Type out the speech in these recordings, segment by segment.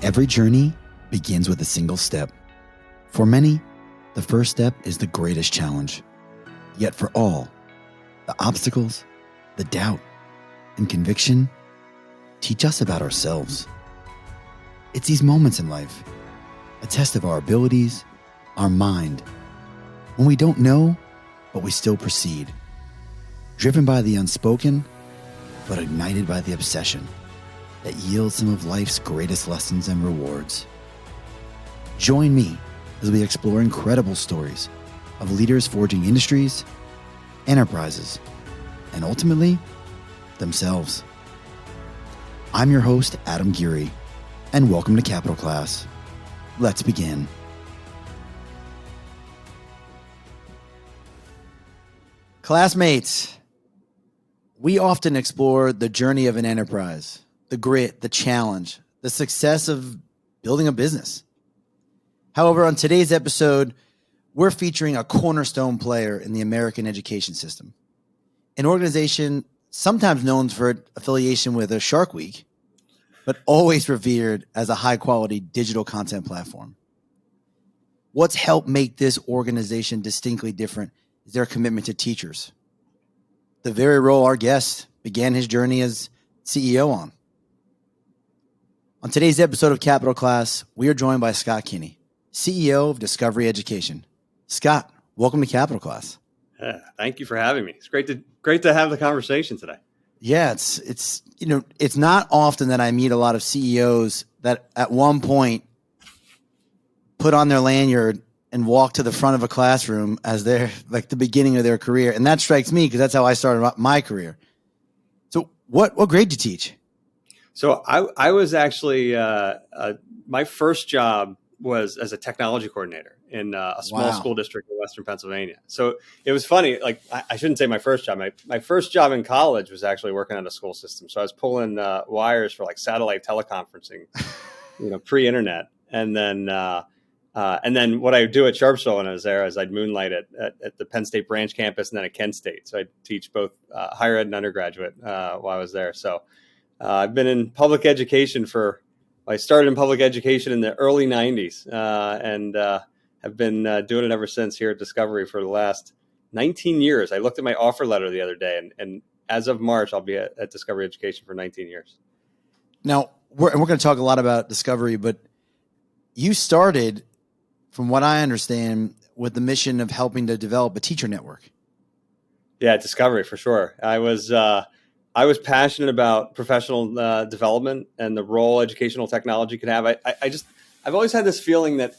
Every journey begins with a single step. For many, the first step is the greatest challenge. Yet for all, the obstacles, the doubt, and conviction teach us about ourselves. It's these moments in life, a test of our abilities, our mind, when we don't know, but we still proceed, driven by the unspoken, but ignited by the obsession that yields some of life's greatest lessons and rewards. Join me as we explore incredible stories of leaders forging industries, enterprises, and ultimately, themselves. I'm your host, Adam Geary, and welcome to Capital Class. Let's begin. Classmates, we often explore the journey of an enterprise, the grit, the challenge, the success of building a business. However, on today's episode, we're featuring a cornerstone player in the American education system, an organization sometimes known for its affiliation with a Shark Week, but always revered as a high-quality digital content platform. What's helped make this organization distinctly different is their commitment to teachers, the very role our guest began his journey as CEO on. On today's episode of Capital Class, we are joined by Scott Kinney, CEO of Discovery Education. Scott, welcome to Capital Class. Thank you for having me. It's great to have the conversation today. Yeah, it's not often that I meet a lot of CEOs that at one point put on their lanyard and walk to the front of a classroom as they're like the beginning of their career. And that strikes me because that's how I started my career. So what grade did you teach? So I was actually, my first job was as a technology coordinator in a small school district in Western Pennsylvania. So it was funny. Like I shouldn't say my first job. My first job in college was actually working on a school system. So I was pulling wires for like satellite teleconferencing, pre-internet. And then what I would do at Sharpsville when I was there is I'd moonlight at the Penn State branch campus and then at Kent State. So I'd teach both higher ed and undergraduate while I was there. So I've been in public education I started in public education in the early 90s and have been doing it ever since here at Discovery for the last 19 years. I looked at my offer letter the other day, and as of March, I'll be at Discovery Education for 19 years. Now, we're going to talk a lot about Discovery, but you started, from what I understand, with the mission of helping to develop a teacher network. Yeah, Discovery for sure. I was passionate about professional development and the role educational technology could have. I've always had this feeling that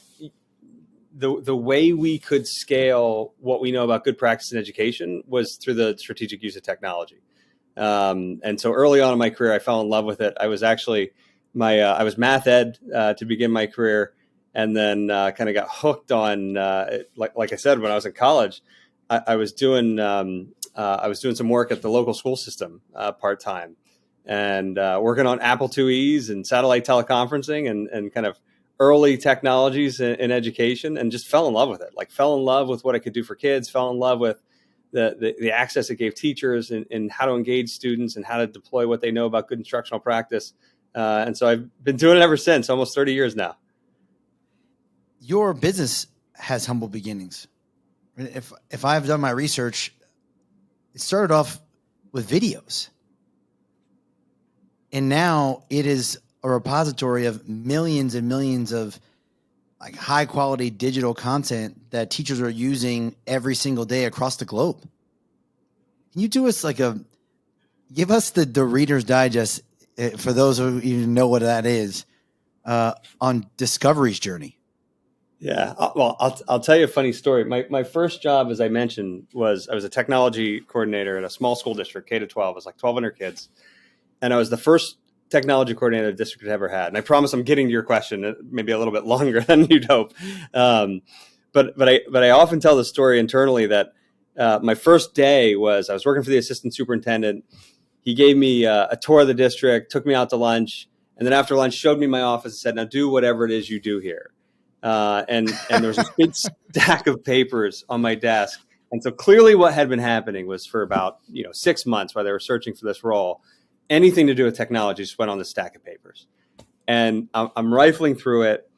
the way we could scale what we know about good practice in education was through the strategic use of technology. And so early on in my career, I fell in love with it. I was actually I was math ed to begin my career, and then kind of got hooked on like I said, when I was in college, I was doing some work at the local school system part-time and working on Apple IIe's and satellite teleconferencing and kind of early technologies in education, and just fell in love with it. Like fell in love with what it could do for kids, fell in love with the access it gave teachers and how to engage students and how to deploy what they know about good instructional practice. And so I've been doing it ever since, almost 30 years now. Your business has humble beginnings. If I've done my research, it started off with videos. And now it is a repository of millions and millions of like high quality digital content that teachers are using every single day across the globe. Can you do us give us the Reader's Digest for those who even know what that is on Discovery's journey? Yeah, well, I'll tell you a funny story. My first job, as I mentioned, I was a technology coordinator at a small school district, K-12. It was like 1,200 kids. And I was the first technology coordinator the district had ever had. And I promise I'm getting to your question, maybe a little bit longer than you'd hope. But I often tell the story internally that my first day I was working for the assistant superintendent. He gave me a tour of the district, took me out to lunch, and then after lunch showed me my office and said, "Now do whatever it is you do here." And there was a big stack of papers on my desk. And so clearly what had been happening was for about 6 months while they were searching for this role, anything to do with technology just went on the stack of papers. And I'm rifling through it.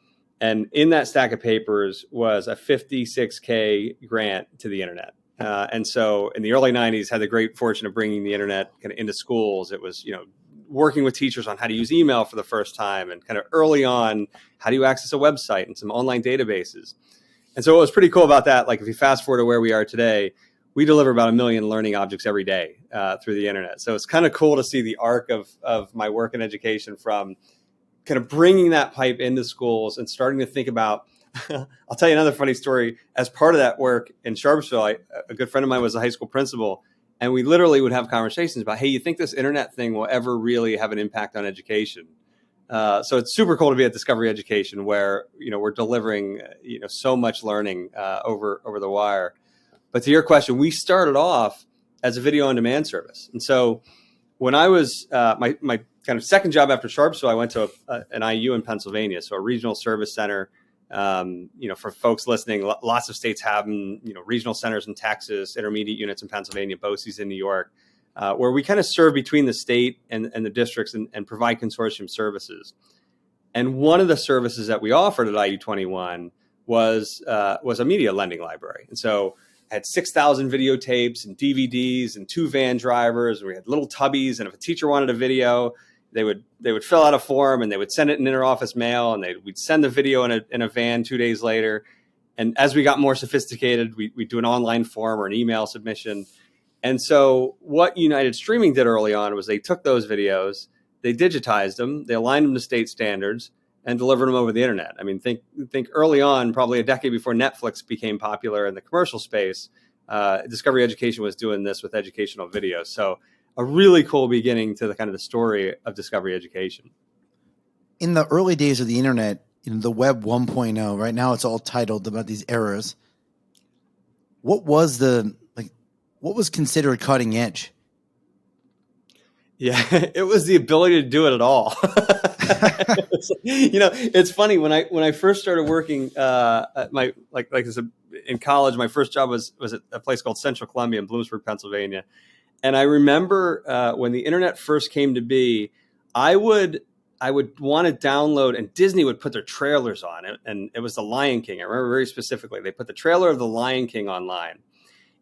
And in that stack of papers was a 56K grant to the internet. And so in the early 90s, had the great fortune of bringing the internet kind of into schools. It was, working with teachers on how to use email for the first time, and kind of early on, how do you access a website and some online databases. And so what was pretty cool about that, like if you fast forward to where we are today, we deliver about 1 million learning objects every day through the internet. So it's kind of cool to see the arc of my work in education, from kind of bringing that pipe into schools and starting to think about, I'll tell you another funny story. As part of that work in Sharpsville, a good friend of mine was a high school principal, and we literally would have conversations about, hey, you think this internet thing will ever really have an impact on education? So it's super cool to be at Discovery Education, where we're delivering so much learning over the wire. But to your question, we started off as a video on demand service, and so when I was my kind of second job after Sharpsville, I went to an IU in Pennsylvania, so a regional service center. For folks listening, lots of states have them, regional centers in Texas, intermediate units in Pennsylvania, BOCES in New York, where we kind of serve between the state and the districts and provide consortium services. And one of the services that we offered at IU 21 was a media lending library. And so I had 6,000 videotapes and DVDs and 2 van drivers. And we had little tubbies. And if a teacher wanted a video, they would fill out a form and they would send it in interoffice mail, and we'd send the video in a van 2 days later. And as we got more sophisticated, we'd do an online form or an email submission. And so what United Streaming did early on was they took those videos, they digitized them, they aligned them to state standards, and delivered them over the internet. I mean, think early on, probably a decade before Netflix became popular in the commercial space, Discovery Education was doing this with educational videos. So a really cool beginning to the kind of the story of Discovery Education. In the early days of the internet, the web 1.0, right now it's all titled about these errors. What was considered cutting edge? Yeah, it was the ability to do it at all. It's funny, when I first started working at in college, my first job was at a place called Central Columbia in Bloomsburg, Pennsylvania. And I remember when the internet first came to be, I would want to download, and Disney would put their trailers on it, and it was The Lion King. I remember very specifically, they put the trailer of The Lion King online.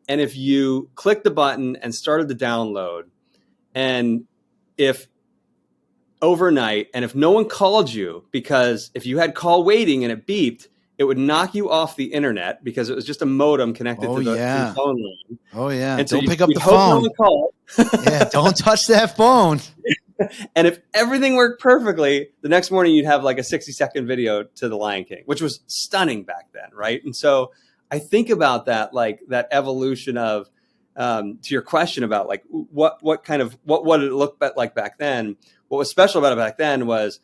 And if you clicked the button and started the download, and if overnight, and if no one called you, because if you had call waiting and it beeped, it would knock you off the internet because it was just a modem connected to the phone line. Oh yeah. And so don't pick up the phone. No one called. Yeah, don't touch that phone. And if everything worked perfectly, the next morning you'd have like a 60-second video to The Lion King, which was stunning back then, right? And so I think about that, like that evolution of, to your question about like what did it look like back then? What was special about it back then was,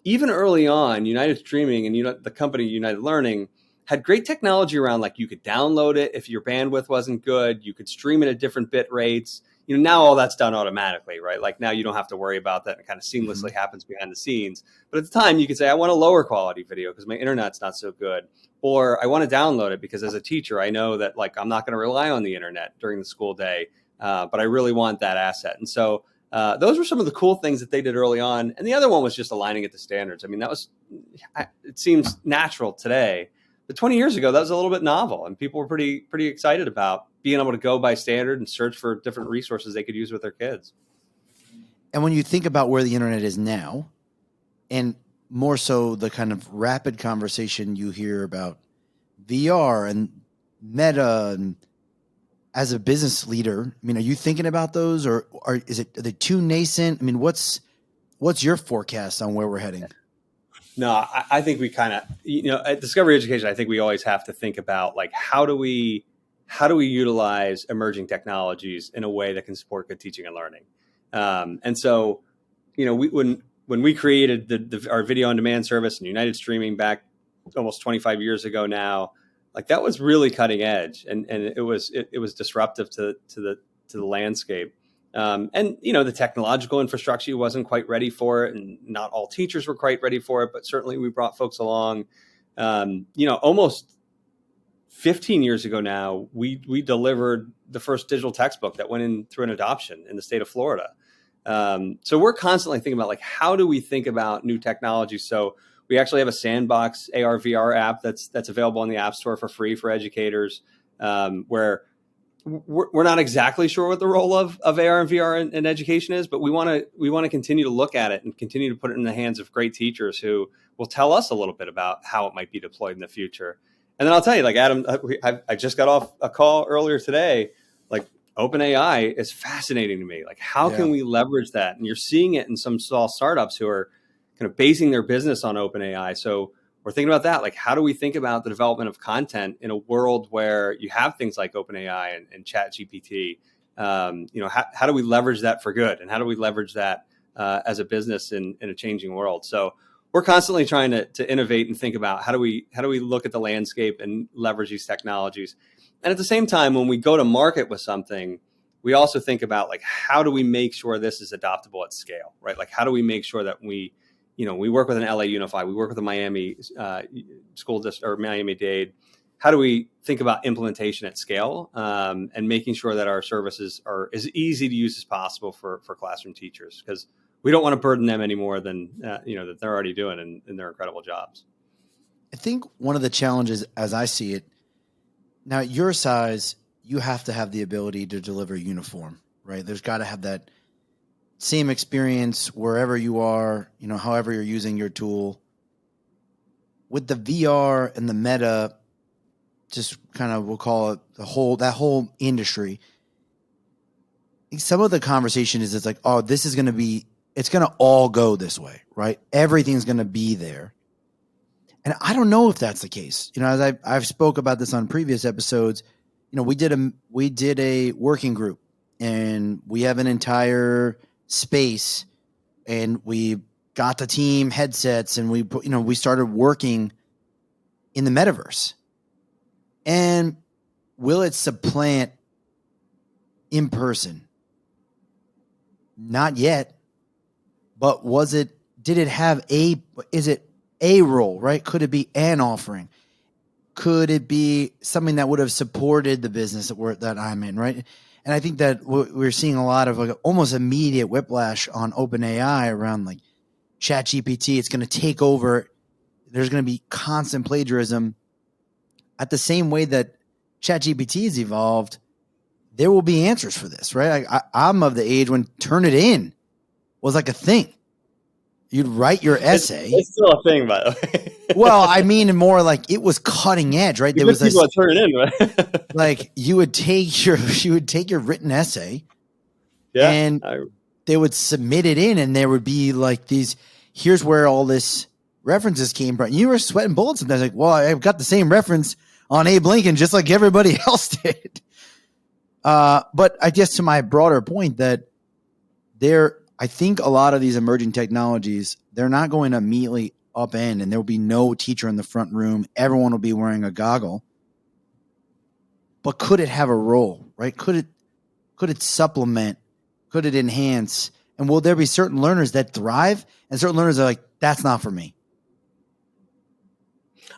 even early on, United Streaming and the company United Learning had great technology around, like you could download it if your bandwidth wasn't good, you could stream it at different bit rates. Now all that's done automatically, right? Like now you don't have to worry about that. It kind of seamlessly happens behind the scenes. But at the time you could say, I want a lower quality video because my internet's not so good. Or I want to download it because as a teacher, I know that like I'm not going to rely on the internet during the school day, but I really want that asset. And so those were some of the cool things that they did early on. And the other one was just aligning it to standards. I mean, it seems natural today, but 20 years ago, that was a little bit novel, and people were pretty excited about being able to go by standard and search for different resources they could use with their kids. And when you think about where the internet is now, and more so the kind of rapid conversation you hear about VR and Meta, and as a business leader, I mean, are you thinking about those, or are they too nascent? I mean, what's your forecast on where we're heading? No, I think we kind of, at Discovery Education, I think we always have to think about like, how do we utilize emerging technologies in a way that can support good teaching and learning? And so, when we created our video on demand service and United Streaming back almost 25 years ago now, like that was really cutting edge, and it was disruptive to the landscape. And the technological infrastructure wasn't quite ready for it, and not all teachers were quite ready for it, but certainly we brought folks along. Almost 15 years ago now, we delivered the first digital textbook that went in through an adoption in the state of Florida. So we're constantly thinking about like, how do we think about new technology? So we actually have a sandbox AR VR app that's available in the App Store for free for educators, where we're not exactly sure what the role of AR and VR in education is, but we want to continue to look at it and continue to put it in the hands of great teachers who will tell us a little bit about how it might be deployed in the future. And then I'll tell you, like Adam, I just got off a call earlier today. Like OpenAI is fascinating to me. Like how can we leverage that? And you're seeing it in some small startups who are kind of basing their business on OpenAI. So we're thinking about that. Like, how do we think about the development of content in a world where you have things like OpenAI and ChatGPT? How do we leverage that for good? And how do we leverage that as a business in a changing world? So we're constantly trying to innovate and think about how do we look at the landscape and leverage these technologies. And at the same time, when we go to market with something, we also think about like, how do we make sure this is adoptable at scale, right? Like, how do we make sure that we work with an LA Unified, we work with a Miami school district or Miami-Dade. How do we think about implementation at scale and making sure that our services are as easy to use as possible for classroom teachers? Because we don't want to burden them any more than that they're already doing in their incredible jobs. I think one of the challenges, as I see it, now at your size, you have to have the ability to deliver uniform, right? There's got to have that same experience wherever you are, however you're using your tool. With the VR and the meta, just kind of, we'll call it that whole industry. Some of the conversation is it's like, oh, this is going to be, it's going to all go this way, right? Everything's going to be there. And I don't know if that's the case. As I've spoke about this on previous episodes, we did a working group and we have an entire space and we got the team headsets and we started working in the metaverse. And will it supplant in person? Not yet. But did it have is it a role, right? Could it be an offering? Could it be something that would have supported the business that I'm in, right? And I think that we're seeing a lot of like almost immediate whiplash on OpenAI around like ChatGPT. It's going to take over. There's going to be constant plagiarism. At the same way that ChatGPT has evolved, there will be answers for this, right? I'm of the age when Turnitin was like a thing. You'd write your essay. It's still a thing, by the way. Well, I mean, more like it was cutting edge, right? There was people that turn it in, right? Like you would take your written essay, and they would submit it in, and there would be like these. Here's where all this references came from. You were sweating bullets sometimes, like, well, I've got the same reference on Abe Lincoln, just like everybody else did. But I guess to my broader point that I think a lot of these emerging technologies, they're not going to immediately upend, and there will be no teacher in the front room. Everyone will be wearing a goggle. But could it have a role, right? Could it supplement? Could it enhance? And will there be certain learners that thrive and certain learners are like, that's not for me?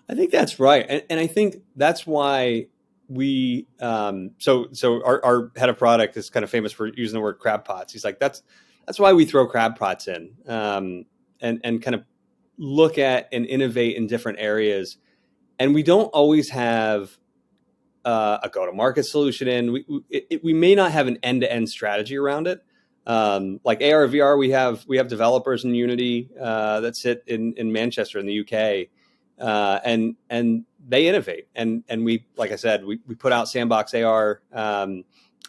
I think that's right. And I think that's why we, so our head of product is kind of famous for using the word crab pots. He's like, that's why we throw crab pots in and kind of look at and innovate in different areas. And we don't always have a go-to-market solution in. We may not have an end-to-end strategy around it. Like AR, VR, we have developers in Unity that sit in Manchester in the UK, and they innovate. And we, like I said, we put out Sandbox AR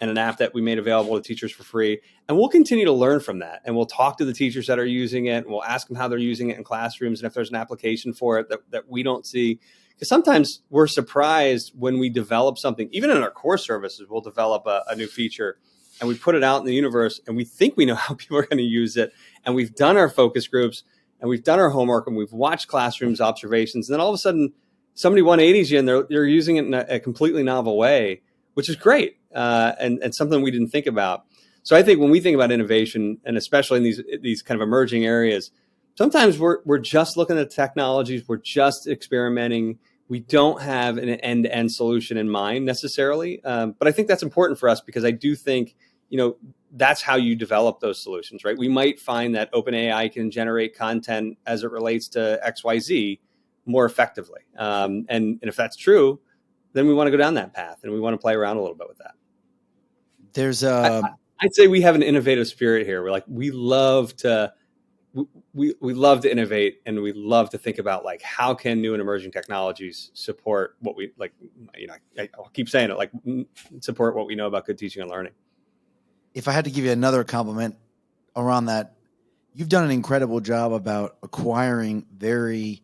and an app that we made available to teachers for free. And we'll continue to learn from that. And we'll talk to the teachers that are using it. And we'll ask them how they're using it in classrooms and if there's an application for it that we don't see. Because sometimes we're surprised when we develop something, even in our core services, we'll develop a new feature and we put it out in the universe and we think we know how people are going to use it. And we've done our focus groups and we've done our homework and we've watched classrooms observations. And then all of a sudden somebody 180s you and they're using it in a completely novel way, which is great. And something we didn't think about. So I think when we think about innovation, and especially in these kind of emerging areas, sometimes we're just looking at technologies, we're just experimenting. We don't have an end-to-end solution in mind necessarily. But I think that's important for us because I do think, that's how you develop those solutions, right? We might find that OpenAI can generate content as it relates to XYZ more effectively. And if that's true, then we want to go down that path and we want to play around a little bit with that. There's I'd say we have an innovative spirit here. We're like, we love to innovate, and we love to think about like, how can new and emerging technologies support what we like, I'll keep saying it, like support what we know about good teaching and learning. If I had to give you another compliment around that, you've done an incredible job about acquiring very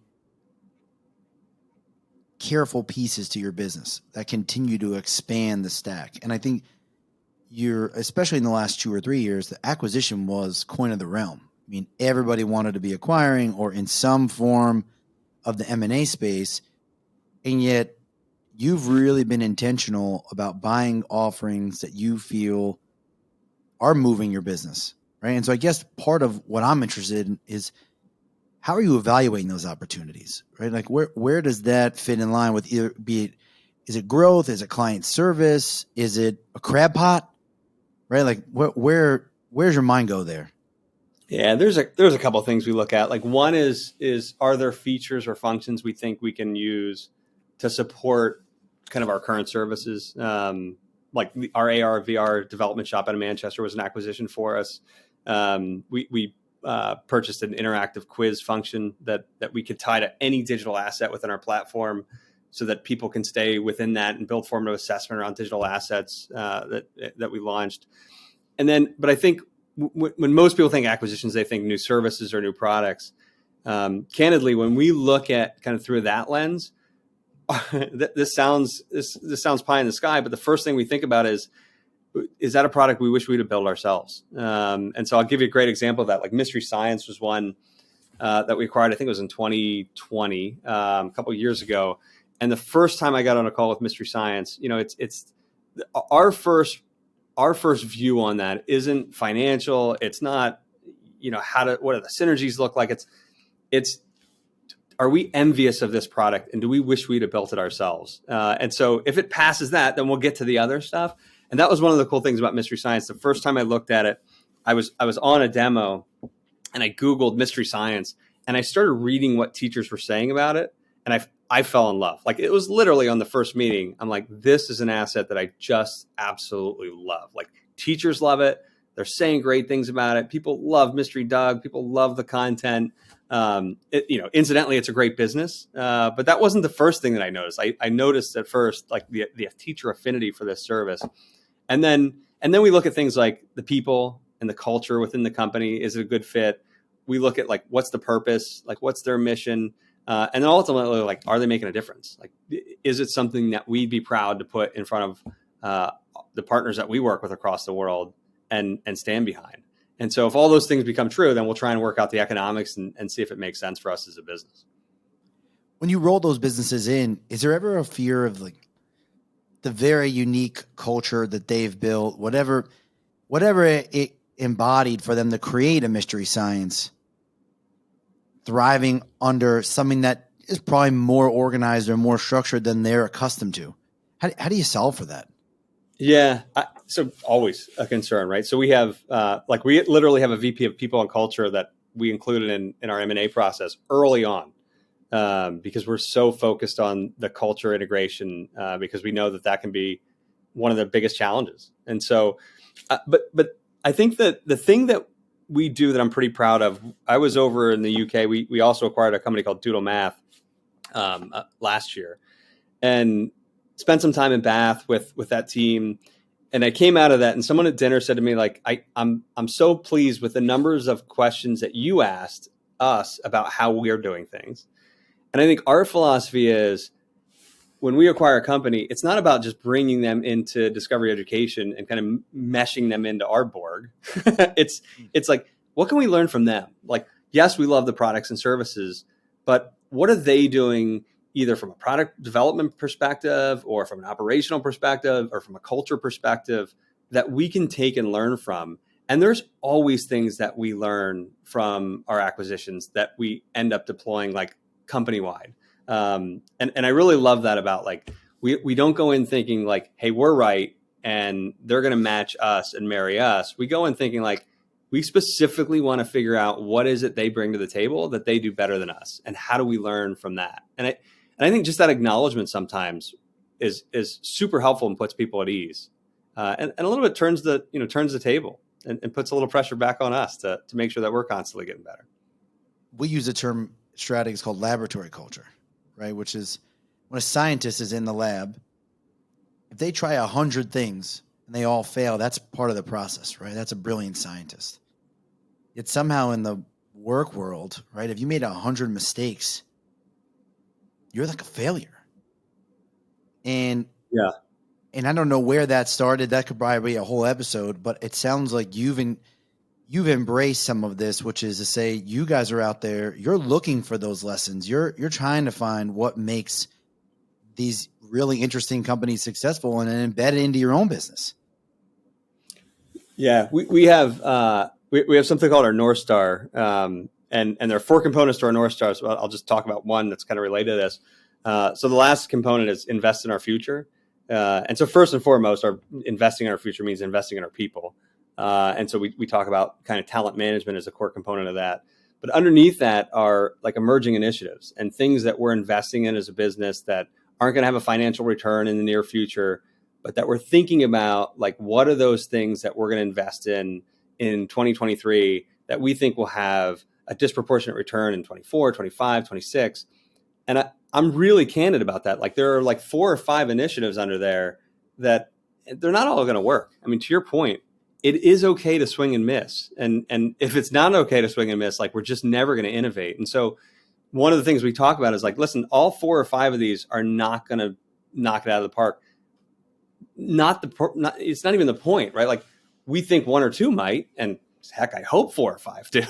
careful pieces to your business that continue to expand the stack. And I think especially in the last 2 or 3 years, the acquisition was coin of the realm. I mean, everybody wanted to be acquiring or in some form of the M&A space. And yet you've really been intentional about buying offerings that you feel are moving your business, right? And so I guess part of what I'm interested in is, how are you evaluating those opportunities, right? Like where does that fit in line with either, is it growth? Is it client service? Is it a crab pot, right? Like where's your mind go there? Yeah, there's a couple of things we look at. Like one is are there features or functions we think we can use to support kind of our current services? Like our AR VR development shop out of Manchester was an acquisition for us. We purchased an interactive quiz function that we could tie to any digital asset within our platform, so that people can stay within that and build formative assessment around digital assets that we launched. And then, but I think when most people think acquisitions, they think new services or new products. Candidly, when we look at kind of through that lens, this sounds pie in the sky, but the first thing we think about is that a product we wish we'd have built ourselves? And so I'll give you a great example of that. Like Mystery Science was one that we acquired. I think it was in 2020, a couple of years ago. And the first time I got on a call with Mystery Science, it's our first view on that isn't financial. It's not, what do the synergies look like? It's are we envious of this product, and do we wish we'd have built it ourselves? And so if it passes that, then we'll get to the other stuff. And that was one of the cool things about Mystery Science. The first time I looked at it, I was on a demo and I Googled Mystery Science and I started reading what teachers were saying about it. And I fell in love. Like, it was literally on the first meeting. I'm like, this is an asset that I just absolutely love. Like, teachers love it. They're saying great things about it. People love Mystery Doug. People love the content. Incidentally, it's a great business. But that wasn't the first thing that I noticed. I noticed at first, like the teacher affinity for this service. And then we look at things like the people and the culture within the company. Is it a good fit? We look at, like, what's the purpose? Like, what's their mission? And then ultimately, like, are they making a difference? Like, is it something that we'd be proud to put in front of the partners that we work with across the world and stand behind? And so if all those things become true, then we'll try and work out the economics and see if it makes sense for us as a business. When you roll those businesses in, is there ever a fear of, like, the very unique culture that they've built, whatever it embodied for them to create a Mystery Science, thriving under something that is probably more organized or more structured than they're accustomed to? How do you solve for that? Yeah. So always a concern, right? So we have, we literally have a VP of people and culture that we included in our M&A process early on, because we're so focused on the culture integration, because we know that can be one of the biggest challenges. And so, but I think that the thing that we do that I'm pretty proud of, I was over in the UK. We also acquired a company called Doodle Math last year, and spent some time in Bath with that team. And I came out of that, and someone at dinner said to me, like, I'm so pleased with the numbers of questions that you asked us about how we're doing things. And I think our philosophy is, when we acquire a company, it's not about just bringing them into Discovery Education and kind of meshing them into our Borg. It's like, what can we learn from them? Like, yes, we love the products and services, but what are they doing, either from a product development perspective or from an operational perspective or from a culture perspective, that we can take and learn from? And there's always things that we learn from our acquisitions that we end up deploying, like, company-wide. And I really love that about, like, we don't go in thinking like, hey, we're right, and they're going to match us and marry us. We go in thinking like, we specifically want to figure out what is it they bring to the table that they do better than us, and how do we learn from that? And I think just that acknowledgement sometimes is super helpful and puts people at ease, and a little bit turns the table and puts a little pressure back on us to make sure that we're constantly getting better. We use a term strategy is called laboratory culture, right? Which is when a scientist is in the lab, if they try 100 things and they all fail, that's part of the process, right? That's a brilliant scientist. Yet somehow in the work world, right, if you made 100 mistakes, you're like a failure. And I don't know where that started. That could probably be a whole episode, but it sounds like you've embraced some of this, which is to say you guys are out there, you're looking for those lessons. You're trying to find what makes these really interesting companies successful and then embed it into your own business. Yeah, we have something called our North Star, and there are 4 components to our North Star. So I'll just talk about one that's kind of related to this. So the last component is invest in our future. And so first and foremost, our investing in our future means investing in our people. And so we talk about kind of talent management as a core component of that. But underneath that are like emerging initiatives and things that we're investing in as a business that aren't going to have a financial return in the near future, but that we're thinking about, like, what are those things that we're going to invest in 2023 that we think will have a disproportionate return in 24, 25, 26. And I'm really candid about that. Like, there are like 4 or 5 initiatives under there that they're not all going to work. I mean, to your point, it is okay to swing and miss. And if it's not okay to swing and miss, like, we're just never going to innovate. And so one of the things we talk about is like, listen, all 4 or 5 of these are not going to knock it out of the park. It's not even the point, right? Like, we think 1 or 2 might, and heck, I hope 4 or 5 do.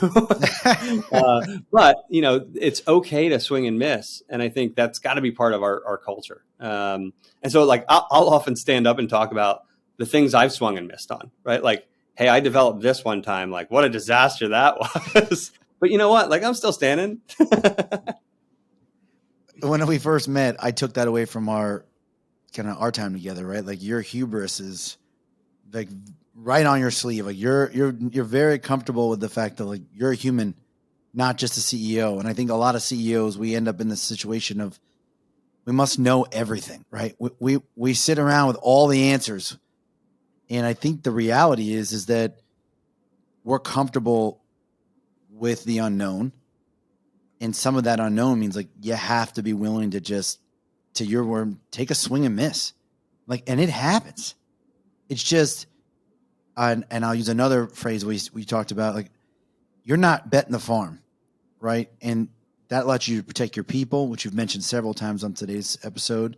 But it's okay to swing and miss, and I think that's got to be part of our culture. And so, like, I'll often stand up and talk about the things I've swung and missed on, right? Like, hey, I developed this one time. Like, what a disaster that was. But you know what? Like, I'm still standing. When we first met, I took that away from our time together, right? Like, your hubris is like right on your sleeve. Like, you're very comfortable with the fact that, like, you're a human, not just a CEO. And I think a lot of CEOs, we end up in this situation of we must know everything, right? We sit around with all the answers. And I think the reality is that we're comfortable with the unknown. And some of that unknown means, like, you have to be willing to just, to your word, take a swing and miss. Like, and it happens. It's just, and I'll use another phrase we talked about, like, you're not betting the farm, right? And that lets you protect your people, which you've mentioned several times on today's episode.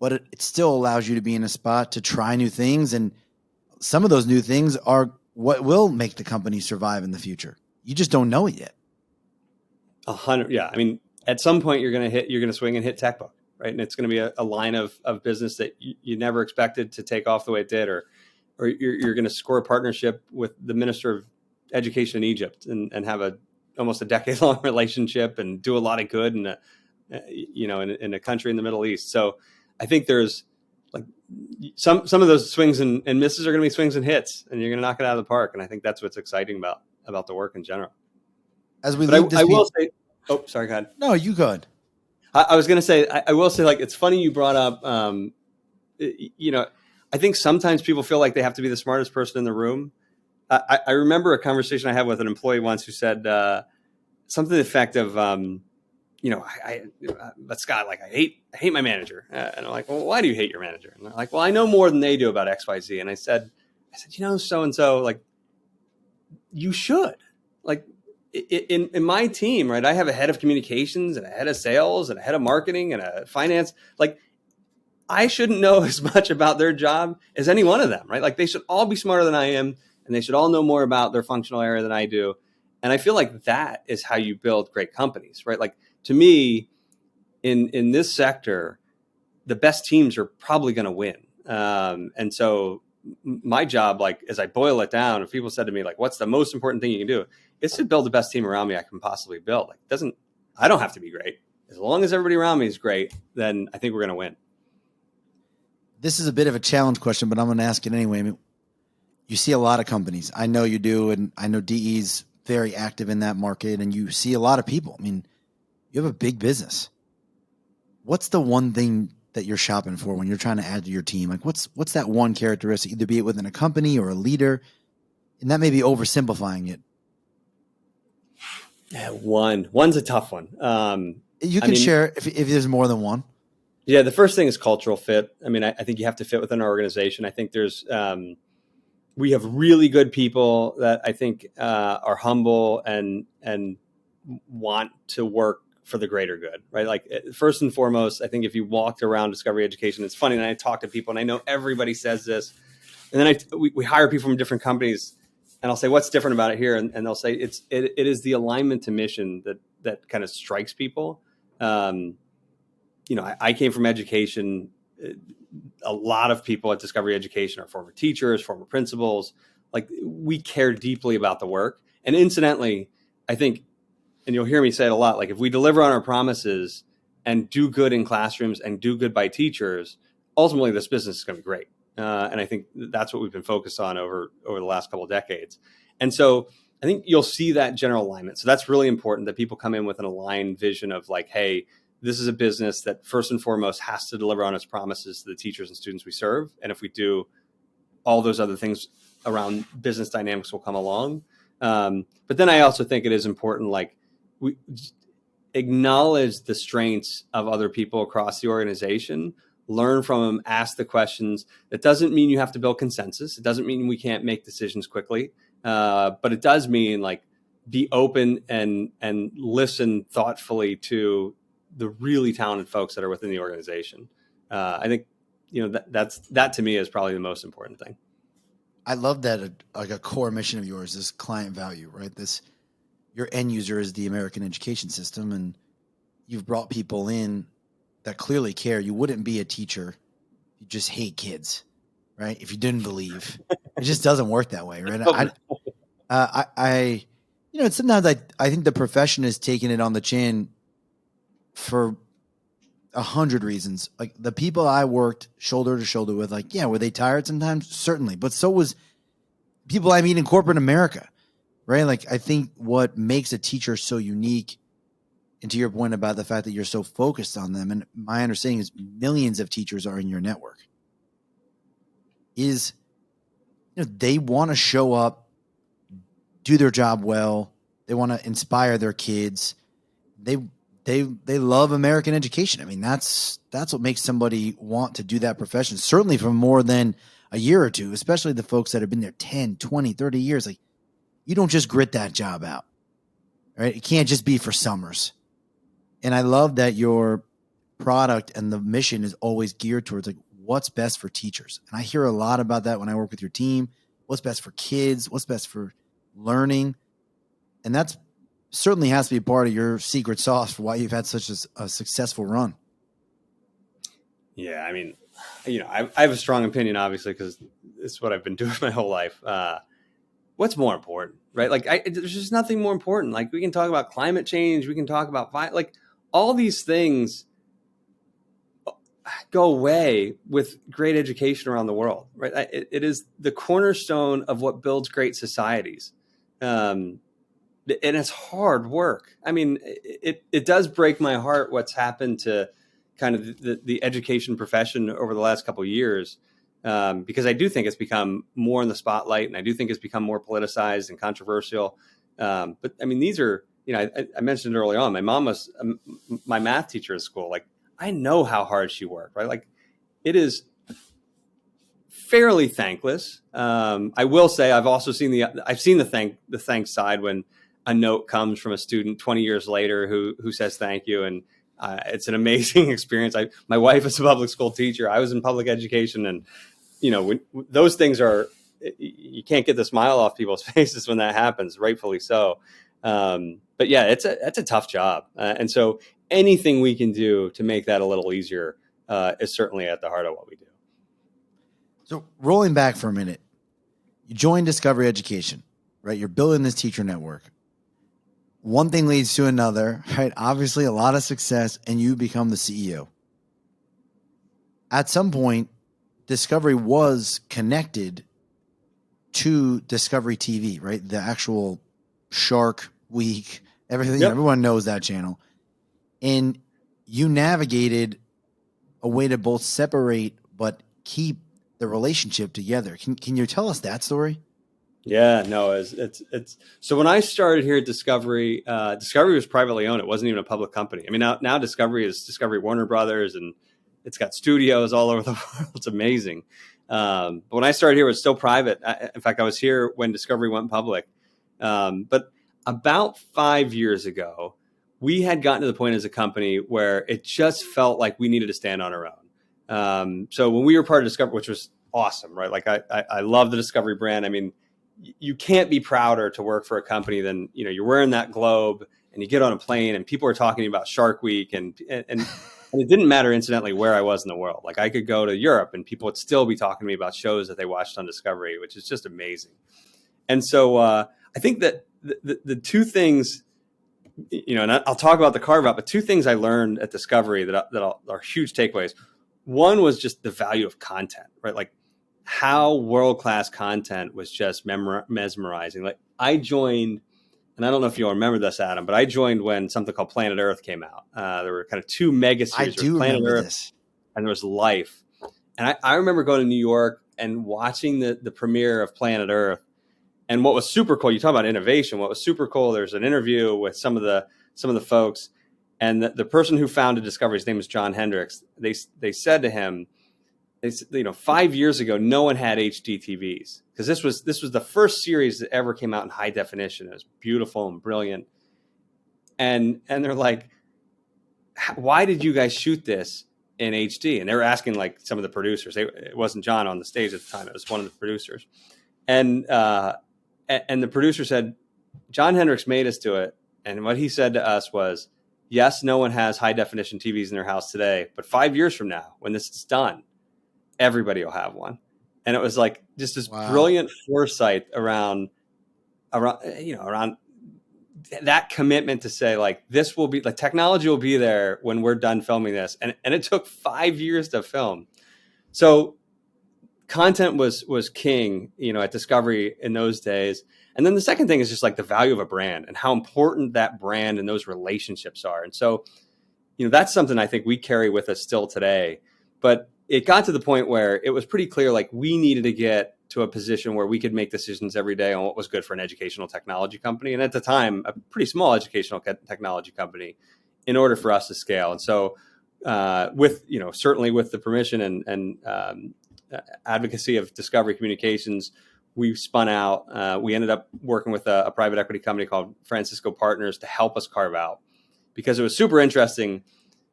But it still allows you to be in a spot to try new things. And some of those new things are what will make the company survive in the future. You just don't know it yet. 100. Yeah. I mean, at some point you're going to swing and hit TechBook, right? And it's going to be a line of business that you never expected to take off the way it did, or you're going to score a partnership with the Minister of Education in Egypt and have almost a decade-long relationship and do a lot of good in a country in the Middle East. So I think there's, like, some of those swings and misses are going to be swings and hits, and you're going to knock it out of the park. And I think that's what's exciting about the work in general. As we leave this, I will say, oh, sorry, go ahead. No, you go ahead. I was going to say, I will say, like, it's funny you brought up, I think sometimes people feel like they have to be the smartest person in the room. I remember a conversation I had with an employee once who said something to the effect of, but Scott, like, I hate my manager. And I'm like, well, why do you hate your manager? And they're like, well, I know more than they do about X, Y, Z. And I said, so-and-so, like, you should. Like, in my team, right, I have a head of communications and a head of sales and a head of marketing and a finance. Like, I shouldn't know as much about their job as any one of them, right? Like, they should all be smarter than I am, and they should all know more about their functional area than I do. And I feel like that is how you build great companies, right? Like, to me, in this sector, the best teams are probably going to win. And so my job, like, as I boil it down, if people said to me, like, what's the most important thing you can do? It's to build the best team around me I can possibly build. Like, I don't have to be great. As long as everybody around me is great, then I think we're going to win. This is a bit of a challenge question, but I'm going to ask it anyway. I mean, you see a lot of companies. I know you do, and I know DE's very active in that market, and you see a lot of people. I mean, you have a big business. What's the one thing that you're shopping for when you're trying to add to your team? Like, what's that one characteristic, either be it within a company or a leader? And that may be oversimplifying it. Yeah, one's a tough one. You can share if there's more than one. Yeah, the first thing is cultural fit. I mean, I think you have to fit within our organization. I think we have really good people that I think are humble and want to work for the greater good, right? Like first and foremost, I think if you walked around Discovery Education, it's funny, and I talk to people, and I know everybody says this, and then we hire people from different companies, and I'll say, what's different about it here? And they'll say it is the alignment to mission that kind of strikes people. I came from education. A lot of people at Discovery Education are former teachers, former principals. Like we care deeply about the work. And incidentally, I think, and you'll hear me say it a lot, like if we deliver on our promises and do good in classrooms and do good by teachers, ultimately this business is going to be great. And I think that's what we've been focused on over the last couple of decades. And so I think you'll see that general alignment. So that's really important, that people come in with an aligned vision of like, hey, this is a business that first and foremost has to deliver on its promises to the teachers and students we serve. And if we do, all those other things around business dynamics will come along. But then I also think it is important, like we acknowledge the strengths of other people across the organization, learn from them, ask the questions. That doesn't mean you have to build consensus. It doesn't mean we can't make decisions quickly. But it does mean like be open and listen thoughtfully to the really talented folks that are within the organization. I think, that to me is probably the most important thing. I love that a core mission of yours is client value, right? Your end user is the American education system, and you've brought people in that clearly care. You wouldn't be a teacher. You just hate kids, right? If you didn't believe, it just doesn't work that way, right? Sometimes I think the profession is taking it on the chin for 100 reasons. Like the people I worked shoulder to shoulder with, like, yeah, were they tired sometimes? Certainly. But so was people I meet in corporate America, right? Like I think what makes a teacher so unique, and to your point about the fact that you're so focused on them, and my understanding is millions of teachers are in your network, is they want to show up, do their job well. They want to inspire their kids. They love American education. I mean, that's what makes somebody want to do that profession, certainly for more than a year or two, especially the folks that have been there 10, 20, 30 years. Like you don't just grit that job out, right? It can't just be for summers. And I love that your product and the mission is always geared towards like what's best for teachers. And I hear a lot about that when I work with your team. What's best for kids? What's best for learning? And that's certainly has to be part of your secret sauce for why you've had such a successful run. Yeah, I mean, I have a strong opinion, obviously, because it's what I've been doing my whole life. What's more important, right? Like, there's just nothing more important. Like, we can talk about climate change. We can talk about, like, all these things go away with great education around the world, right? It is the cornerstone of what builds great societies. And it's hard work. I mean, it does break my heart what's happened to kind of the education profession over the last couple of years, because I do think it's become more in the spotlight, and I do think it's become more politicized and controversial. But I mean, these are, I mentioned early on, my mom was my math teacher at school. Like, I know how hard she worked, right? Like, it is fairly thankless. I will say I've also seen the thanks side when a note comes from a student 20 years later who says thank you, and it's an amazing experience. My wife is a public school teacher. I was in public education, and when those things are, you can't get the smile off people's faces when that happens, rightfully so. But yeah, it's a tough job, and so anything we can do to make that a little easier is certainly at the heart of what we do. So rolling back for a minute, you joined Discovery Education, right? You're building this teacher network. One thing leads to another, right? Obviously a lot of success, and you become the CEO. At some point, Discovery was connected to Discovery TV, right? The actual Shark Week, everything. Yep. Everyone knows that channel. And you navigated a way to both separate but keep the relationship together. Can you tell us that story? Yeah, no, it's so when I started here at Discovery, Discovery was privately owned. It wasn't even a public company. I mean, now Discovery is Discovery Warner Brothers, and it's got studios all over the world. It's amazing. But when I started here, it was still private. In fact, I was here when Discovery went public. But about 5 years ago, we had gotten to the point as a company where it just felt like we needed to stand on our own. So when we were part of Discovery, which was awesome, right? Like I love the Discovery brand. I mean, you can't be prouder to work for a company than, you're wearing that globe and you get on a plane and people are talking about Shark Week and it didn't matter, incidentally, where I was in the world. Like I could go to Europe and people would still be talking to me about shows that they watched on Discovery, which is just amazing. And so I think that the two things, and I'll talk about the carve out, but two things I learned at Discovery that are huge takeaways. One was just the value of content, right? Like how world-class content was just mesmerizing. Like I joined, and I don't know if you'll remember this, Adam, but I joined when something called Planet Earth came out. There were kind of two mega series. I do Planet remember Earth, this. and there was Life. And I remember going to New York and watching the premiere of Planet Earth. And what was super cool, you talk about innovation. What was super cool, there's an interview with some of the folks, and the person who founded Discovery, his name is John Hendricks. They said to him, 5 years ago, no one had HD TVs because this was the first series that ever came out in high definition. It was beautiful and brilliant. And they're like, why did you guys shoot this in HD? And they were asking like some of the producers. It wasn't John on the stage at the time. It was one of the producers. And the producer said, John Hendricks made us do it. And what he said to us was, yes, no one has high definition TVs in their house today, but 5 years from now, when this is done, everybody will have one. And it was like just this brilliant foresight around that commitment to say like, this will be like technology will be there when we're done filming this. And it took 5 years to film. So content was king, at Discovery in those days. And then the second thing is just like the value of a brand and how important that brand and those relationships are. And so, that's something I think we carry with us still today. But it got to the point where it was pretty clear, like we needed to get to a position where we could make decisions every day on what was good for an educational technology company. And at the time, a pretty small educational technology company in order for us to scale. And so certainly with the permission and advocacy of Discovery Communications, we spun out. We ended up working with a private equity company called Francisco Partners to help us carve out, because it was super interesting.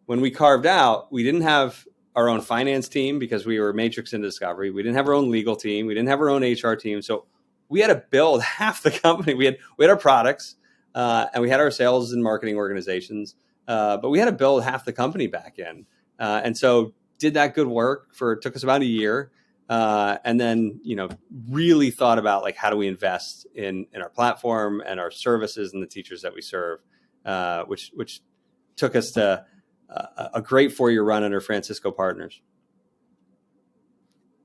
When we carved out, we didn't have our own finance team because we were matrix into Discovery. We didn't have our own legal team. We didn't have our own HR team. So we had to build half the company. We had our products and we had our sales and marketing organizations, but we had to build half the company back in. And so did that good work took us about a year. And then, really thought about like, how do we invest in our platform and our services and the teachers that we serve, which took us to a great 4-year run under Francisco Partners.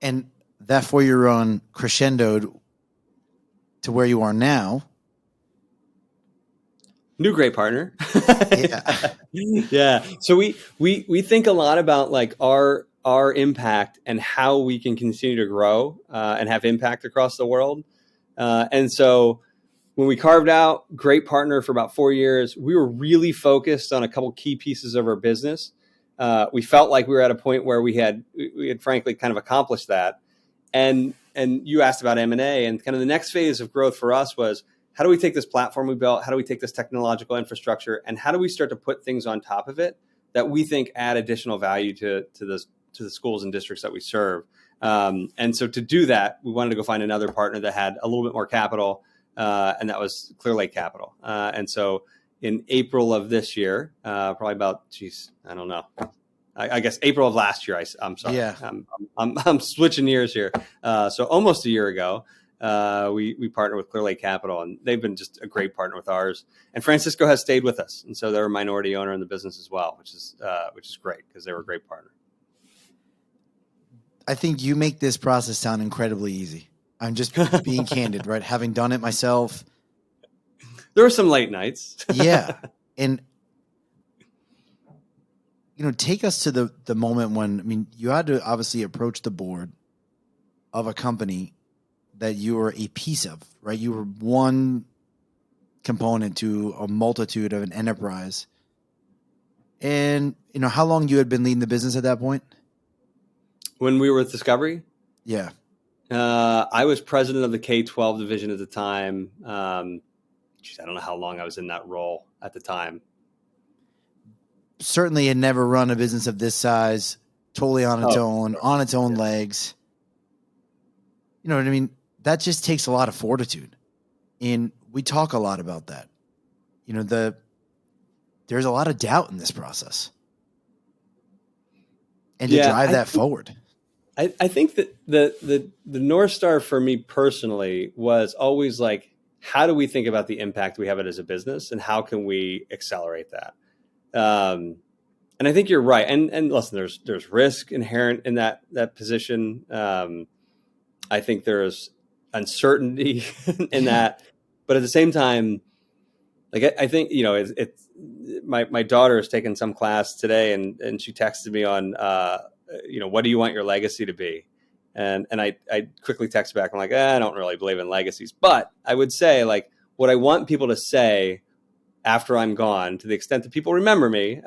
And that 4-year run crescendoed to where you are now. New great partner. Yeah. Yeah. So we think a lot about like our impact and how we can continue to grow and have impact across the world. And so when we carved out, great partner for about 4 years, we were really focused on a couple key pieces of our business. We felt like we were at a point where we had frankly kind of accomplished that. And you asked about M&A, and kind of the next phase of growth for us was, how do we take this platform we built? How do we take this technological infrastructure? And how do we start to put things on top of it that we think add additional value to the schools and districts that we serve? And so to do that, we wanted to go find another partner that had a little bit more capital, and that was Clear Lake Capital. And so in April of this year, probably about, I don't know. I guess April of last year. I'm sorry. Yeah. I'm switching years here. So almost a year ago, we partnered with Clear Lake Capital, and they've been just a great partner with ours. And Francisco has stayed with us, and so they're a minority owner in the business as well, which is great because they were a great partner. I think you make this process sound incredibly easy. I'm just being candid, right? Having done it myself. There were some late nights. Yeah. And, take us to the moment when, you had to obviously approach the board of a company that you were a piece of, right? You were one component to a multitude of an enterprise. And, how long you had been leading the business at that point? When we were with Discovery? Yeah. I was president of the K-12 division at the time. I don't know how long I was in that role at the time. Certainly had never run a business of this size, totally on its own, on its own legs. You know what I mean? That just takes a lot of fortitude. And we talk a lot about that. There's a lot of doubt in this process. And to drive that forward. I think that the North Star for me personally was always like, how do we think about the impact we have it as a business and how can we accelerate that? And I think you're right. And listen, there's risk inherent in that position. I think there's uncertainty in that, but at the same time, like I think, it's my daughter has taken some class today and she texted me on, what do you want your legacy to be? And I quickly text back. I'm like, I don't really believe in legacies, but I would say like what I want people to say after I'm gone, to the extent that people remember me,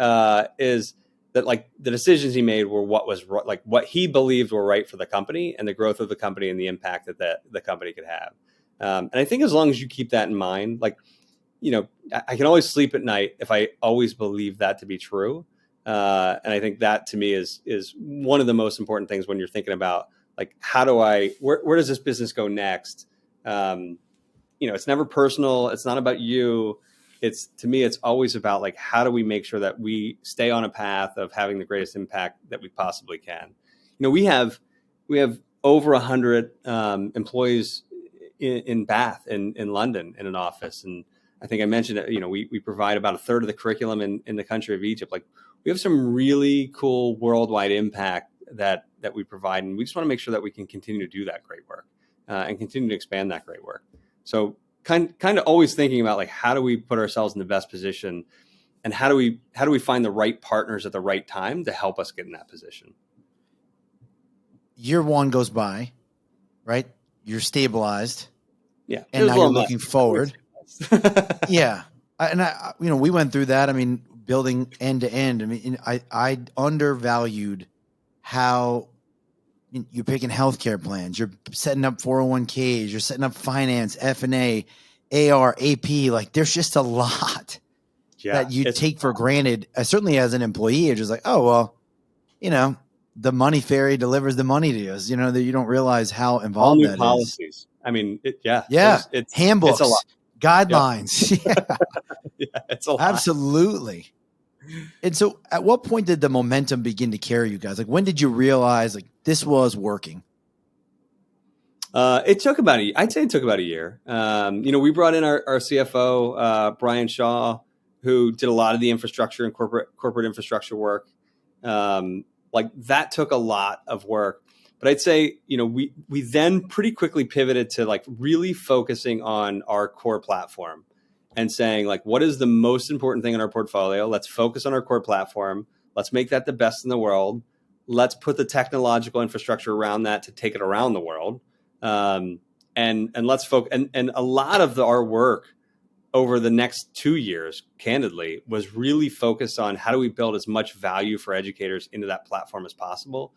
is that like the decisions he made were what he believed were right for the company and the growth of the company and the impact that the company could have. And I think as long as you keep that in mind, like, I can always sleep at night if I always believe that to be true. And I think that to me is one of the most important things when you're thinking about like, where does this business go next? It's never personal. It's not about you. To me, it's always about like, how do we make sure that we stay on a path of having the greatest impact that we possibly can? We have over 100 employees in Bath in London in an office. And I think I mentioned that, we provide about a third of the curriculum in the country of Egypt. Like we have some really cool worldwide impact that we provide. And we just want to make sure that we can continue to do that great work and continue to expand that great work. So kind of always thinking about like, how do we put ourselves in the best position and how do we find the right partners at the right time to help us get in that position? Year one goes by, right? You're stabilized. Yeah. And now you're looking forward. Yeah. We went through that. Building end to end. I undervalued how you're picking healthcare plans, you're setting up 401ks, you're setting up finance, F&A, AR, AP. Like there's just a lot that you take for granted. Certainly as an employee, it's just like, oh, well, the money fairy delivers the money to us, that you don't realize how involved that policies. is. Yeah. It's handbooks, it's a lot. guidelines. Yep. Yeah, it's a lot. Absolutely. And so at what point did the momentum begin to carry you guys? Like when did you realize like this was working? I'd say it took about a year. We brought in our CFO, Brian Shaw, who did a lot of the infrastructure and corporate infrastructure work. Like that took a lot of work, but I'd say, we then pretty quickly pivoted to like really focusing on our core platform and saying like, what is the most important thing in our portfolio? Let's focus on our core platform. Let's make that the best in the world. Let's put the technological infrastructure around that to take it around the world. And let's focus. And a lot of our work over the next 2 years, candidly, was really focused on how do we build as much value for educators into that platform as possible.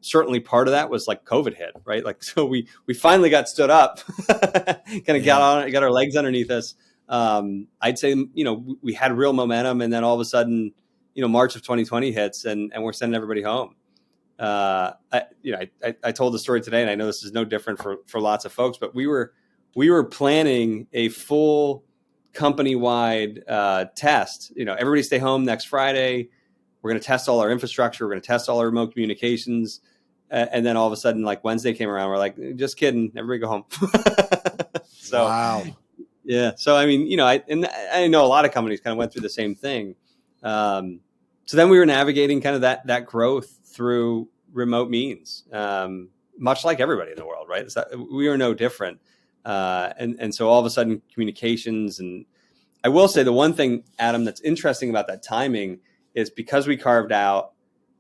Certainly part of that was like COVID hit, right? Like, so we finally got stood up, kind of got our legs underneath us. I'd say, we had real momentum, and then all of a sudden, March of 2020 hits and we're sending everybody home. I told the story today, and I know this is no different for lots of folks, but we were planning a full company-wide test. Everybody stay home next Friday. We're going to test all our infrastructure. We're going to test all our remote communications. And then all of a sudden, like Wednesday came around, we're like, just kidding. Everybody go home. So, wow. Yeah. So, I know a lot of companies kind of went through the same thing. So then we were navigating kind of that growth through remote means, much like everybody in the world, right? We are no different. And so all of a sudden communications, and I will say the one thing, Adam, that's interesting about that timing is because we carved out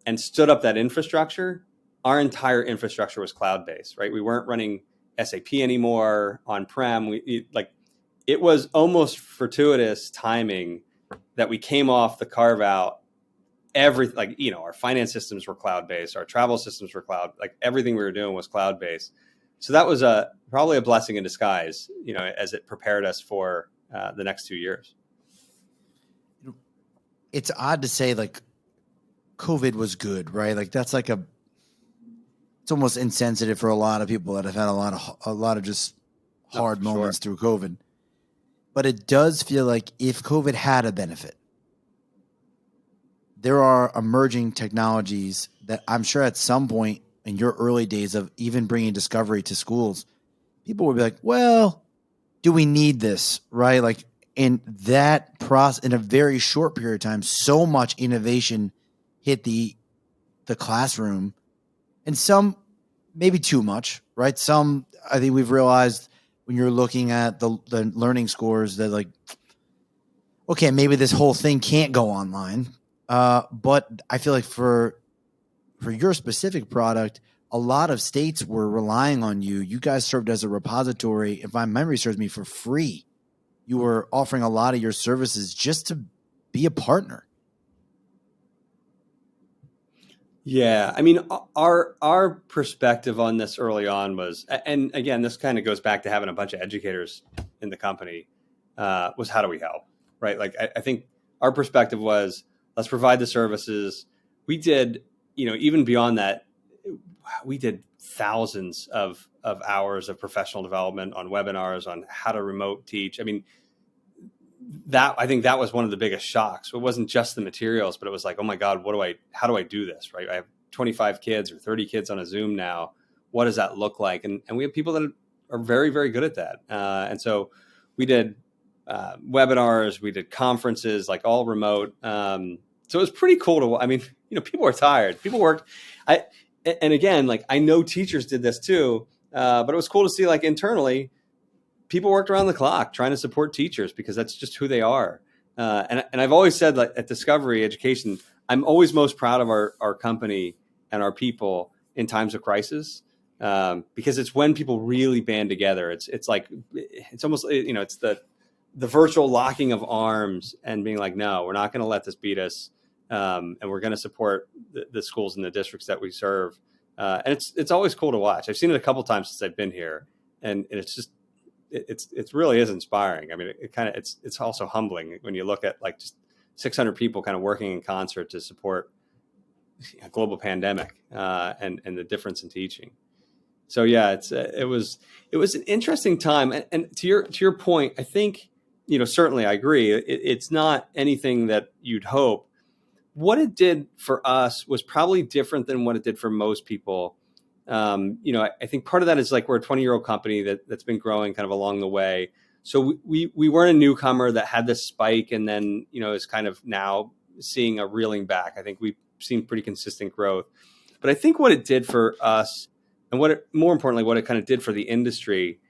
and stood up that infrastructure, our entire infrastructure was cloud-based, right? We weren't running SAP anymore on-prem. It was almost fortuitous timing that we came off the carve out. Our finance systems were cloud-based, our travel systems were cloud, like everything we were doing was cloud-based. So that was probably a blessing in disguise, as it prepared us for the next 2 years. It's odd to say like COVID was good, right? Like that's like it's almost insensitive for a lot of people that have had a lot of just hard moments through COVID. But it does feel like if COVID had a benefit, there are emerging technologies that I'm sure at some point in your early days of even bringing discovery to schools, people would be like, well, do we need this, right? Like in that process, in a very short period of time, so much innovation hit the classroom, and some maybe too much, right? Some, I think we've realized when you're looking at the learning scores that like, okay, maybe this whole thing can't go online. But I feel like for your specific product, a lot of states were relying on you. You guys served as a repository, if my memory serves me, for free. You were offering a lot of your services just to be a partner. Yeah, I mean, our perspective on this early on was, and again, this kind of goes back to having a bunch of educators in the company, was how do we help, right? Like, I think our perspective was, let's provide the services. We did, even beyond that, we did thousands of hours of professional development on webinars on how to remote teach. I mean, I think that was one of the biggest shocks. It wasn't just the materials, but it was like, oh my God, how do I do this? Right. I have 25 kids or 30 kids on a Zoom now. What does that look like? And we have people that are very, very good at that. And so we did webinars, we did conferences, like all remote. So it was pretty cool people were tired. People worked. And again, like I know teachers did this too, but it was cool to see like internally, people worked around the clock trying to support teachers because that's just who they are. And I've always said that at Discovery Education, I'm always most proud of our company and our people in times of crisis, because it's when people really band together. It's almost, it's the virtual locking of arms and being like, no, we're not going to let this beat us. And we're going to support the schools and the districts that we serve. And it's always cool to watch. I've seen it a couple times since I've been here, and it's just, it really is inspiring. I mean, it's also humbling when you look at like just 600 people kind of working in concert to support a global pandemic, and the difference in teaching. So yeah, it was an interesting time. And to your point, I think, certainly I agree. It's not anything that you'd hope. What it did for us was probably different than what it did for most people. I think part of that is like we're a 20-year-old company that's been growing kind of along the way. So we weren't a newcomer that had this spike and then, is kind of now seeing a reeling back. I think we've seen pretty consistent growth. But I think what it did for us, and more importantly, what it kind of did for the industry,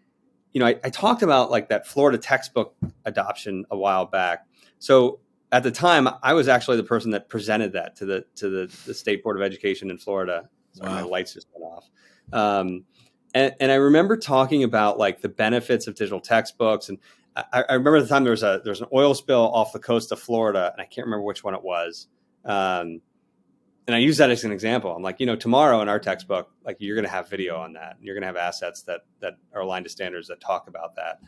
I talked about like that Florida textbook adoption a while back. So at the time, I was actually the person that presented that to the State Board of Education in Florida. Sorry, wow. My lights just went off. And I remember talking about like the benefits of digital textbooks. And I remember the time there was an oil spill off the coast of Florida, and I can't remember which one it was. And I use that as an example. I'm like, tomorrow in our textbook, like you're going to have video on that. And you're going to have assets that are aligned to standards that talk about that.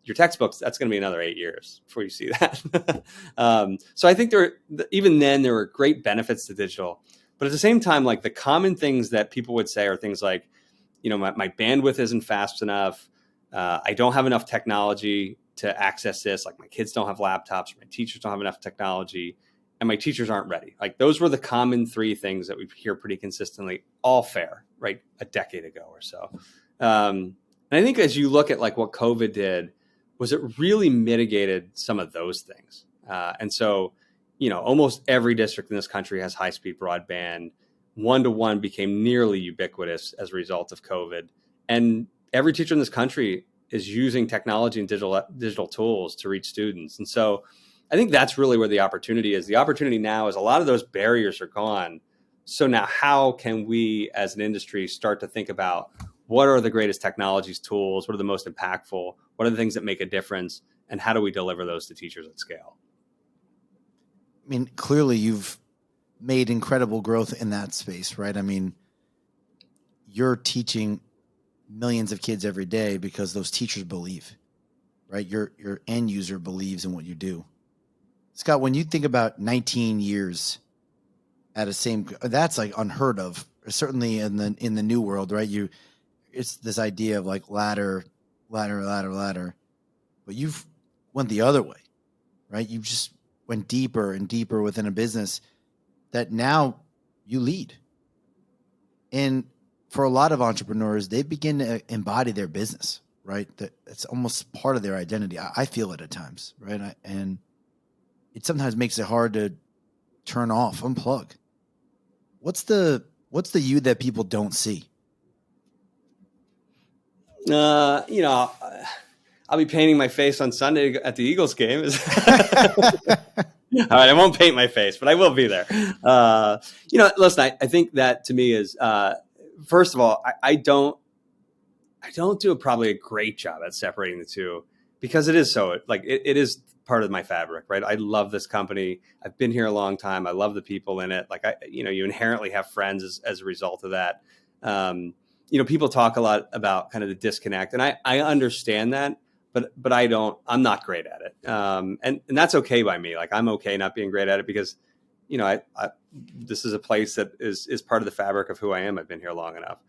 Your textbooks, that's going to be another 8 years before you see that. So I think even then there were great benefits to digital. But at the same time, like the common things that people would say are things like, my bandwidth isn't fast enough. I don't have enough technology to access this. Like my kids don't have laptops, or my teachers don't have enough technology, and my teachers aren't ready. Like those were the common three things that we hear pretty consistently, all fair, right? A decade ago or so. And I think as you look at like what COVID did, was it really mitigated some of those things. And so, almost every district in this country has high-speed broadband. one-to-one became nearly ubiquitous as a result of COVID. And every teacher in this country is using technology and digital tools to reach students. And so I think that's really where the opportunity is. The opportunity now is a lot of those barriers are gone. So now how can we as an industry start to think about what are the greatest technologies, tools, what are the most impactful, what are the things that make a difference, and how do we deliver those to teachers at scale? I mean, clearly you've made incredible growth in that space, right? I mean, you're teaching millions of kids every day because those teachers believe, right? Your end user believes in what you do. Scott, when you think about 19 years at a same, that's like unheard of, certainly in the new world, right? It's this idea of like ladder, but you've went the other way, right? You just went deeper and deeper within a business that now you lead. And for a lot of entrepreneurs, they begin to embody their business, right? That's almost part of their identity. I feel it at times, right? And it sometimes makes it hard to turn off, unplug. What's the you that people don't see? I'll be painting my face on Sunday at the Eagles game. All right, I won't paint my face, but I will be there. Listen, I think that to me is, first of all, I don't do probably a great job at separating the two, because it is so like it is part of my fabric, right? I love this company. I've been here a long time. I love the people in it. Like you inherently have friends as a result of that. People talk a lot about kind of the disconnect, and I understand that, but I'm not great at it. And that's okay by me. Like, I'm okay not being great at it because, this is a place that is part of the fabric of who I am. I've been here long enough.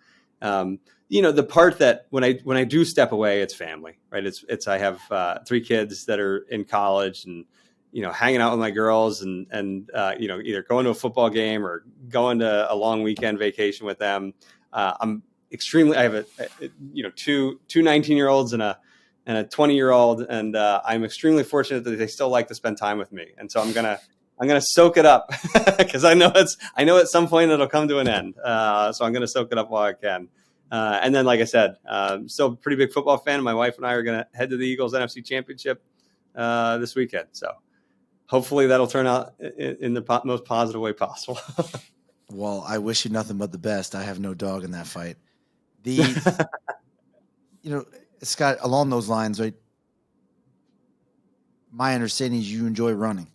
The part that when I do step away, it's family, right? I have 3 kids that are in college, and, hanging out with my girls and either going to a football game or going to a long weekend vacation with them. I have two 19-year-olds and a 20-year-old, and I'm extremely fortunate that they still like to spend time with me. And so I'm gonna soak it up because I know at some point it'll come to an end. So I'm gonna soak it up while I can. And then, like I said, still a pretty big football fan. My wife and I are gonna head to the Eagles NFC Championship this weekend. So hopefully that'll turn out in the most positive way possible. Well, I wish you nothing but the best. I have no dog in that fight. Scott, along those lines, right? My understanding is you enjoy running.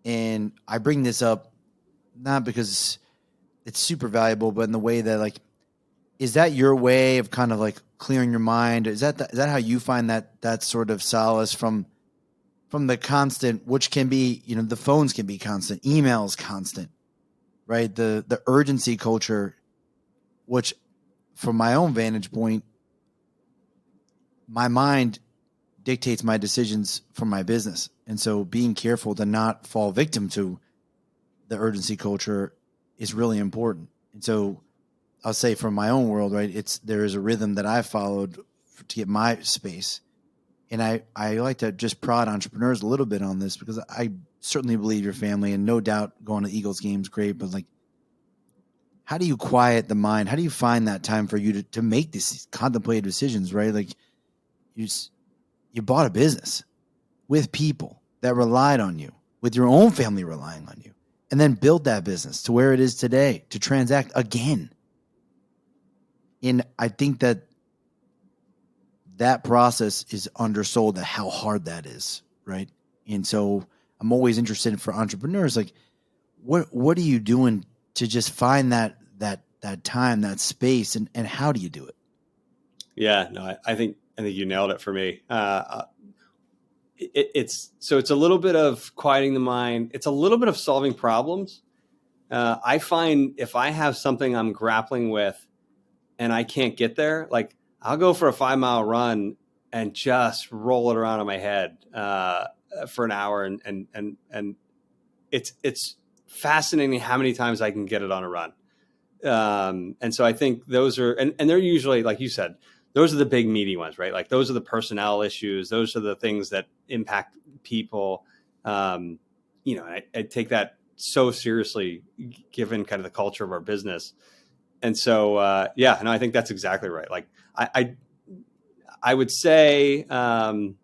And I bring this up not because it's super valuable, but in the way that, like, is that your way of kind of like clearing your mind? Is that how you find that sort of solace from the constant, which can be, the phones can be constant, emails constant, right? The urgency culture, which from my own vantage point, my mind dictates my decisions for my business. And so being careful to not fall victim to the urgency culture is really important. And so I'll say from my own world, right, there is a rhythm that I've followed to get my space. And I like to just prod entrepreneurs a little bit on this, because I certainly believe your family, and no doubt going to Eagles games, great. But like, how do you quiet the mind? How do you find that time for you to make these contemplative decisions, right? Like, you bought a business with people that relied on you, with your own family relying on you, and then build that business to where it is today, to transact again. And I think that process is undersold at how hard that is, right? And so I'm always interested for entrepreneurs, like, what are you doing to just find that time, that space, and how do you do it? Yeah, no, I think you nailed it for me. It's a little bit of quieting the mind. It's a little bit of solving problems. I find if I have something I'm grappling with and I can't get there, like, I'll go for a 5-mile run and just roll it around in my head for an hour, and it's fascinating how many times I can get it on a run. And so I think those are, and they're usually, like you said, those are the big meaty ones, right? Like, those are the personnel issues. Those are the things that impact people. I take that so seriously given kind of the culture of our business. And so, I think that's exactly right. Like I would say, I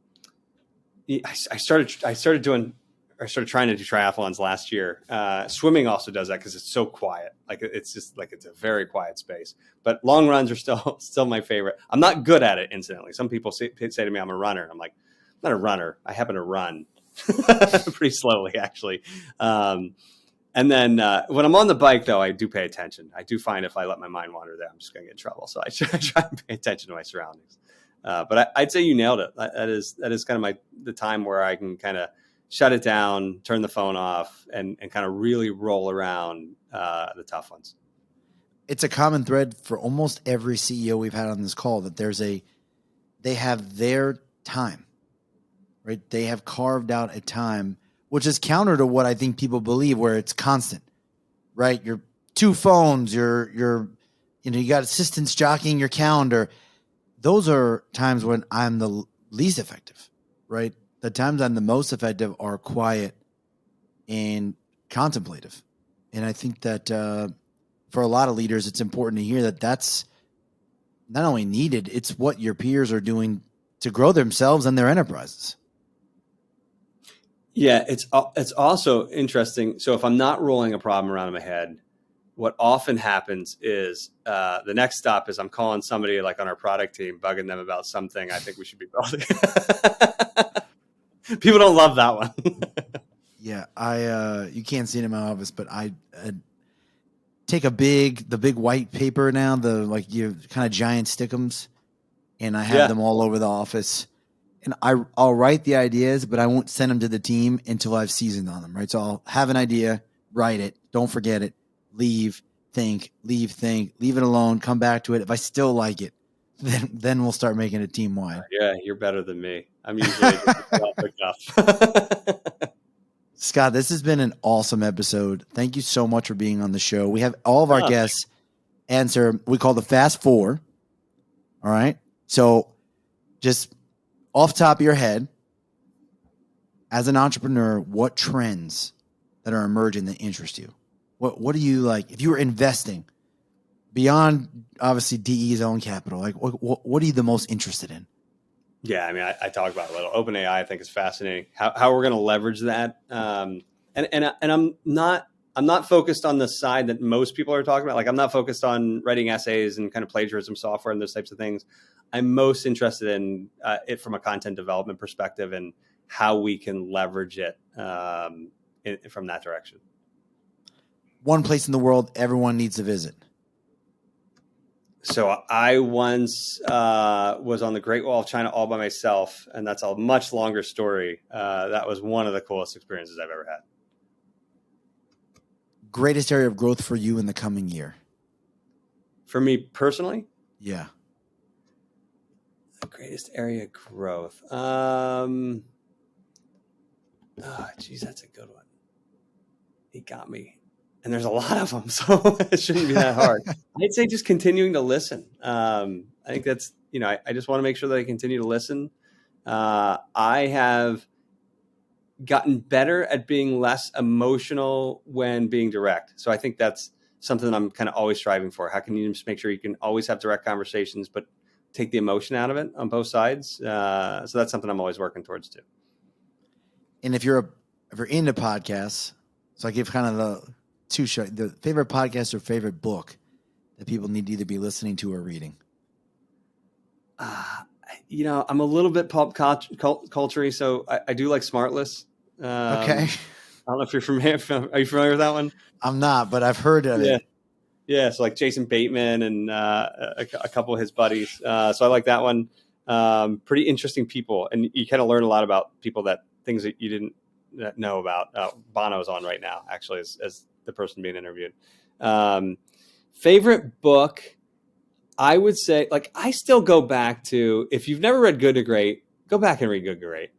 started trying to do triathlons last year. Swimming also does that because it's so quiet. Like it's just like, it's a very quiet space, but long runs are still my favorite. I'm not good at it, incidentally. Some people say to me, I'm a runner. And I'm like, I'm not a runner. I happen to run pretty slowly, actually. And then when I'm on the bike, though, I do pay attention. I do find if I let my mind wander there, I'm just going to get in trouble. So I try and pay attention to my surroundings. But I'd say you nailed it. That is kind of the time where I can kind of shut it down, turn the phone off, and kind of really roll around the tough ones. It's a common thread for almost every CEO we've had on this call that they have their time, right? They have carved out a time, which is counter to what I think people believe, where it's constant, right? Your two phones, you got assistants jockeying your calendar. Those are times when I'm the least effective, right? The times I'm the most effective are quiet and contemplative. And I think that for a lot of leaders, it's important to hear that that's not only needed, it's what your peers are doing to grow themselves and their enterprises. Yeah, it's also interesting. So if I'm not rolling a problem around in my head, what often happens is the next stop is I'm calling somebody like on our product team, bugging them about something I think we should be building. People don't love that one. Yeah, you can't see it in my office, but I take the big white paper now, you kind of giant stickums, and I have them all over the office. And I'll write the ideas, but I won't send them to the team until I've seasoned on them, right? So I'll have an idea, write it, don't forget it, leave, think, leave it alone, come back to it. If I still like it, then we'll start making it team wide. Yeah, you're better than me. I'm usually off the cuff. Scott, this has been an awesome episode. Thank you so much for being on the show. We have all of our guests answer, we call the Fast Four. All right. So just off the top of your head, as an entrepreneur, what trends that are emerging that interest you? What do you like? If you were investing beyond obviously DE's own capital, like what are you the most interested in? Yeah, I mean, I talk about it a little. OpenAI, I think, is fascinating. How we're going to leverage that, and I'm not focused on the side that most people are talking about. Like, I'm not focused on writing essays and kind of plagiarism software and those types of things. I'm most interested in it from a content development perspective and how we can leverage it from that direction. One place in the world everyone needs to visit. So I once was on the Great Wall of China all by myself, and that's a much longer story. That was one of the coolest experiences I've ever had. Greatest area of growth for you in the coming year? For me personally? Yeah. The greatest area of growth. Geez, that's a good one. He got me. And there's a lot of them, so it shouldn't be that hard. I'd say just continuing to listen. I think that's, I just want to make sure that I continue to listen. I have gotten better at being less emotional when being direct. So I think that's something I'm kind of always striving for. How can you just make sure you can always have direct conversations, but take the emotion out of it on both sides? So that's something I'm always working towards too. And if you're into podcasts, so I give kind of the favorite podcast or favorite book that people need to either be listening to or reading. I'm a little bit pop culture-y, so I do like Smartless. Okay. I don't know if you're familiar. Are you familiar with that one? I'm not, but I've heard of it. Yeah. So like Jason Bateman and a couple of his buddies. So I like that one. Pretty interesting people, and you kind of learn a lot about people things that you didn't know about. Bono's on right now, actually, as the person being interviewed. Favorite book, I would say, like, I still go back to, if you've never read Good to Great, go back and read Good to Great.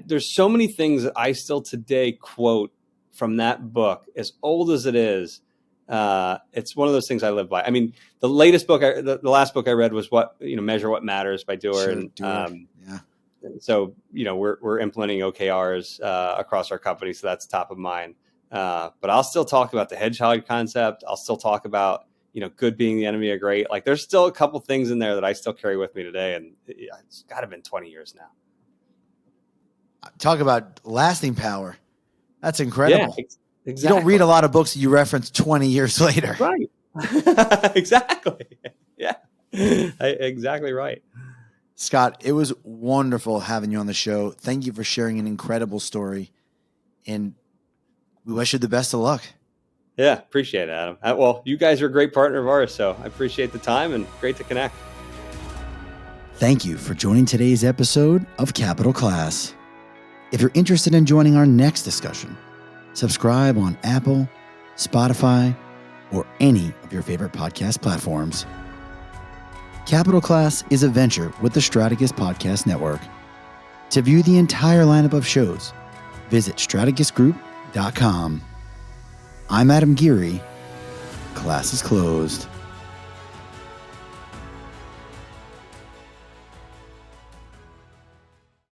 There's so many things that I still today quote from that book, as old as it is. It's one of those things I live by. I mean, the latest book, the last book I read was Measure What Matters by Dewar. Sure, and Dewar. Yeah. So, we're implementing OKRs across our company. So that's top of mind. But I'll still talk about the hedgehog concept. I'll still talk about, good being the enemy of great. Like there's still a couple things in there that I still carry with me today. And it's got to have been 20 years now. Talk about lasting power. That's incredible. Yeah, exactly. You don't read a lot of books that you reference 20 years later. Right. Exactly. Yeah, exactly right. Scott, it was wonderful having you on the show. Thank you for sharing an incredible story. And we wish you the best of luck. Yeah, appreciate it, Adam. Well, you guys are a great partner of ours, so I appreciate the time and great to connect. Thank you for joining today's episode of Capital Class. If you're interested in joining our next discussion, subscribe on Apple, Spotify, or any of your favorite podcast platforms. Capital Class is a venture with the Strategist Podcast Network. To view the entire lineup of shows, visit strategistgroup.com. I'm Adam Geary. Class is closed.